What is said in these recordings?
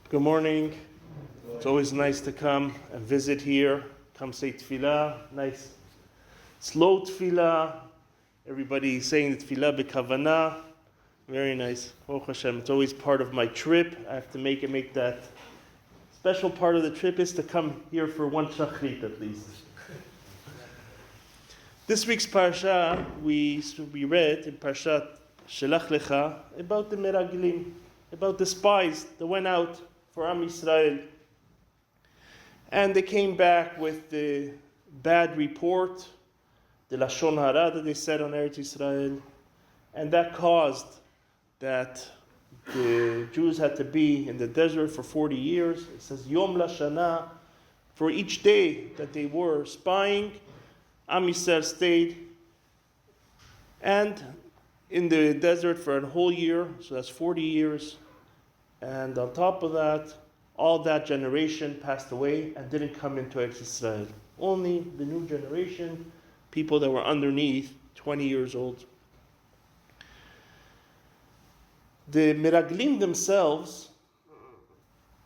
Good morning. It's always nice to come and visit here. Come say tefillah. Nice, slow tefillah. Everybody saying the tefillah b'kavanah. Very nice. Baruch Hashem. It's always part of my trip. I have to make that special part of the trip is to come here for one shachrit at least. This week's parasha we read in Parshat Shelach Lecha about the Meraglim, about the spies that went out for Am Yisrael. And they came back with the bad report, the Lashon Hara that they said on Eretz Yisrael. And that caused that the Jews had to be in the desert for 40 years. It says, Yom Lashana, for each day that they were spying, Am Yisrael stayed and in the desert for a whole year, so that's 40 years. And on top of that, all that generation passed away and didn't come into Eretz Yisrael. Only the new generation, people that were underneath 20 years old. The Meraglim themselves,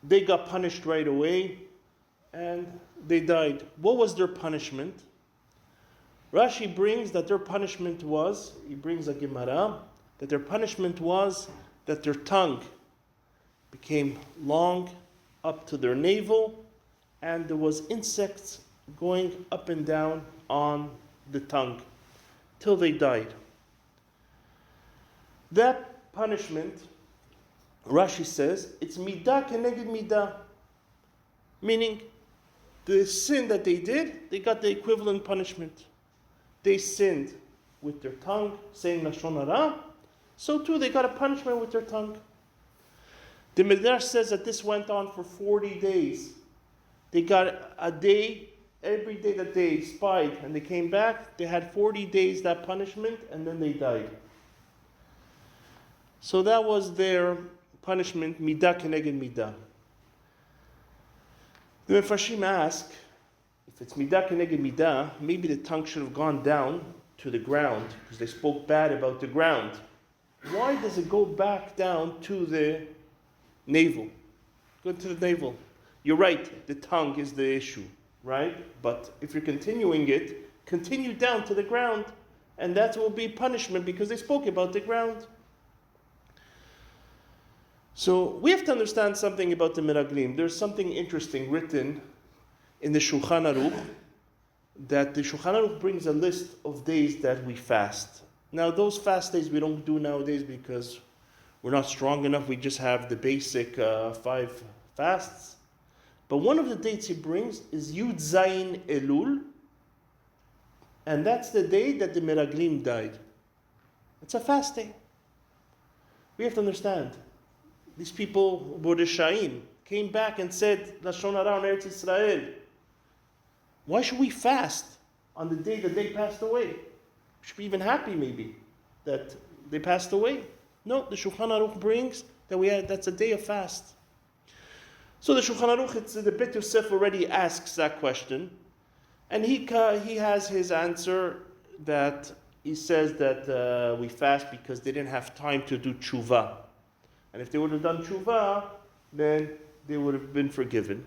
they got punished right away and they died. What was their punishment? Rashi brings that their punishment was, he brings a Gemara, that their punishment was that their tongue became long up to their navel, and there was insects going up and down on the tongue till they died. That punishment, Rashi says, it's midah keneged midah, meaning the sin that they did, they got the equivalent punishment. They sinned with their tongue, saying Lashon Hara, so too they got a punishment with their tongue. The Midrash says that this went on for 40 days. They got a day, every day that they spied and they came back, they had 40 days that punishment and then they died. So that was their punishment, midah keneged midah. The Mefarshim ask, if it's midah keneged midah, maybe the tongue should have gone down to the ground because they spoke bad about the ground. Why does it go back down to the navel? Go to the navel. You're right, the tongue is the issue, right? But if you're continuing it, continue down to the ground, and that will be punishment because they spoke about the ground. So we have to understand something about the Meraglim. There's something interesting written in the Shulchan Aruch, that the Shulchan Aruch brings a list of days that we fast. Now those fast days we don't do nowadays because we're not strong enough. We just have the basic 5 fasts. But one of the dates he brings is Yud Zayin Elul. And that's the day that the Meraglim died. It's a fast day. We have to understand. These people, Bodeshaim, came back and said, Lashon Hara on Eretz Yisrael. Why should we fast on the day that they passed away? We should be even happy maybe that they passed away. No, the Shulchan Aruch brings that that's a day of fast. So the Shulchan Aruch, the Beit Yosef already asks that question, and he has his answer that he says that we fast because they didn't have time to do tshuva, and if they would have done tshuva, then they would have been forgiven.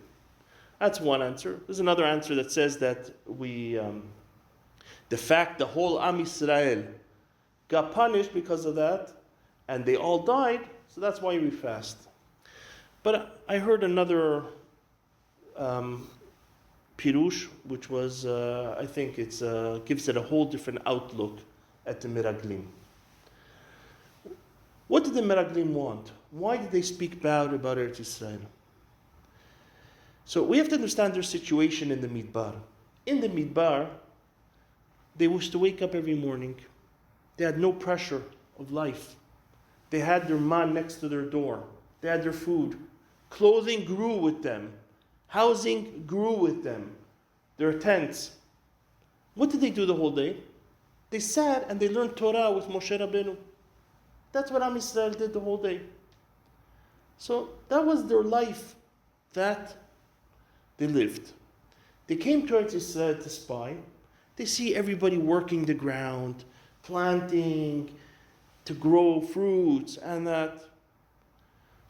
That's one answer. There's another answer that says that the fact the whole Am Yisrael got punished because of that, and they all died, so that's why we fast. But I heard another pirush, which was, I think it's gives it a whole different outlook at the Meraglim. What did the Meraglim want? Why did they speak bad about Eretz Yisrael? So we have to understand their situation in the Midbar. In the Midbar, they used to wake up every morning. They had no pressure of life. They had their man next to their door. They had their food. Clothing grew with them. Housing grew with them. Their tents. What did they do the whole day? They sat and they learned Torah with Moshe Rabbeinu. That's what Am Yisrael did the whole day. So that was their life that they lived. They came to Eretz Yisrael to spy. They see everybody working the ground, planting, to grow fruits and that.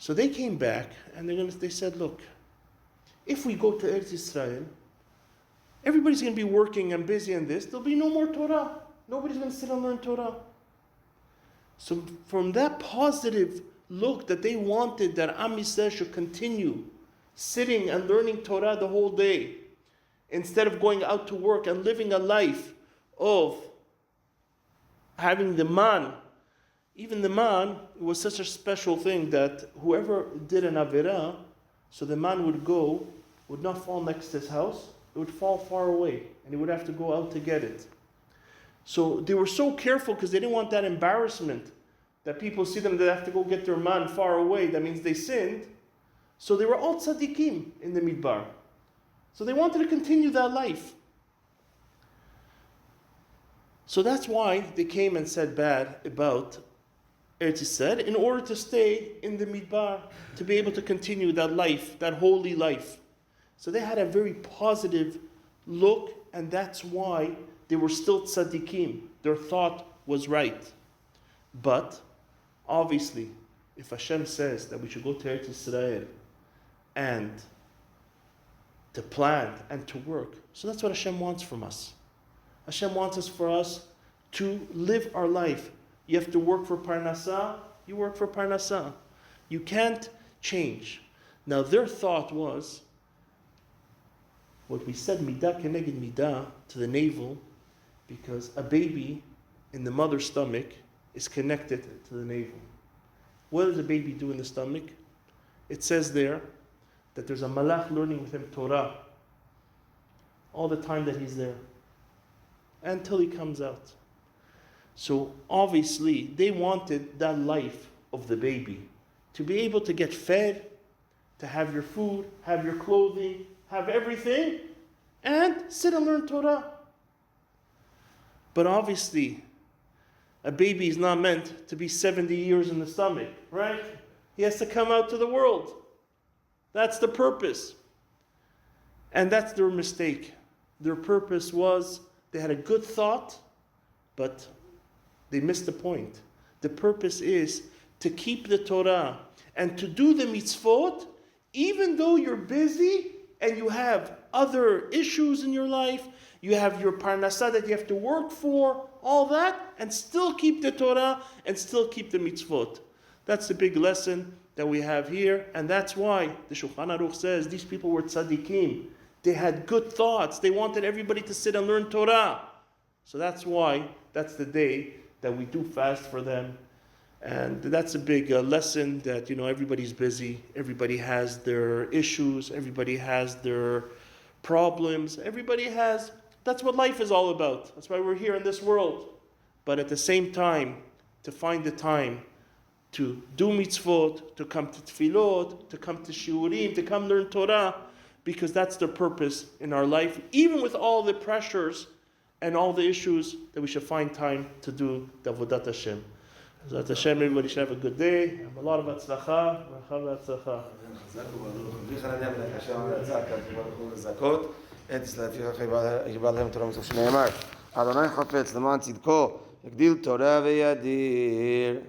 So they came back and they said, look, if we go to Eretz Israel, everybody's going to be working and busy on this. There'll be no more Torah. Nobody's going to sit and learn Torah. So from that positive look that they wanted that Am Yisrael should continue sitting and learning Torah the whole day, instead of going out to work and living a life of having the man. Even the man, it was such a special thing that whoever did an Avirah, so the man would not fall next to his house, it would fall far away, and he would have to go out to get it. So they were so careful because they didn't want that embarrassment that people see them, they have to go get their man far away, that means they sinned. So they were all tzaddikim in the midbar. So they wanted to continue that life. So that's why they came and said bad about Eretz Yisrael, in order to stay in the midbar, to be able to continue that life, that holy life. So they had a very positive look, and that's why they were still tzaddikim. Their thought was right. But, obviously, if Hashem says that we should go to Eretz Yisrael and to plant and to work, so that's what Hashem wants from us. Hashem wants us for us to live our life. You have to work for Parnassah, you work for Parnassah. You can't change. Now their thought was, what we said, midah keneged midah, to the navel, because a baby in the mother's stomach is connected to the navel. What does a baby do in the stomach? It says there that there's a malach learning with him Torah all the time that he's there, until he comes out. So obviously they wanted that life of the baby, to be able to get fed, to have your food, have your clothing, have everything, and sit and learn Torah. But obviously a baby is not meant to be 70 years in the stomach, right? He has to come out to the world. That's the purpose. And that's their mistake. Their purpose was, they had a good thought, but they missed the point. The purpose is to keep the Torah and to do the mitzvot, even though you're busy and you have other issues in your life, you have your parnassah that you have to work for, all that, and still keep the Torah and still keep the mitzvot. That's the big lesson that we have here, and that's why the Shulchan Aruch says these people were tzaddikim. They had good thoughts. They wanted everybody to sit and learn Torah. So that's why, that's the day that we do fast for them. And that's a big lesson that, everybody's busy. Everybody has their issues. Everybody has their problems. That's what life is all about. That's why we're here in this world. But at the same time, to find the time to do mitzvot, to come to tefillot, to come to shiurim, to come learn Torah, because that's the purpose in our life, even with all the pressures and all the issues, that we should find time to do the avodat Hashem. Avodat Hashem, everybody should have a good day. Have a lot of atzlacha. אדוני חפץ למען צדקו, יגדיל תורה וידיר.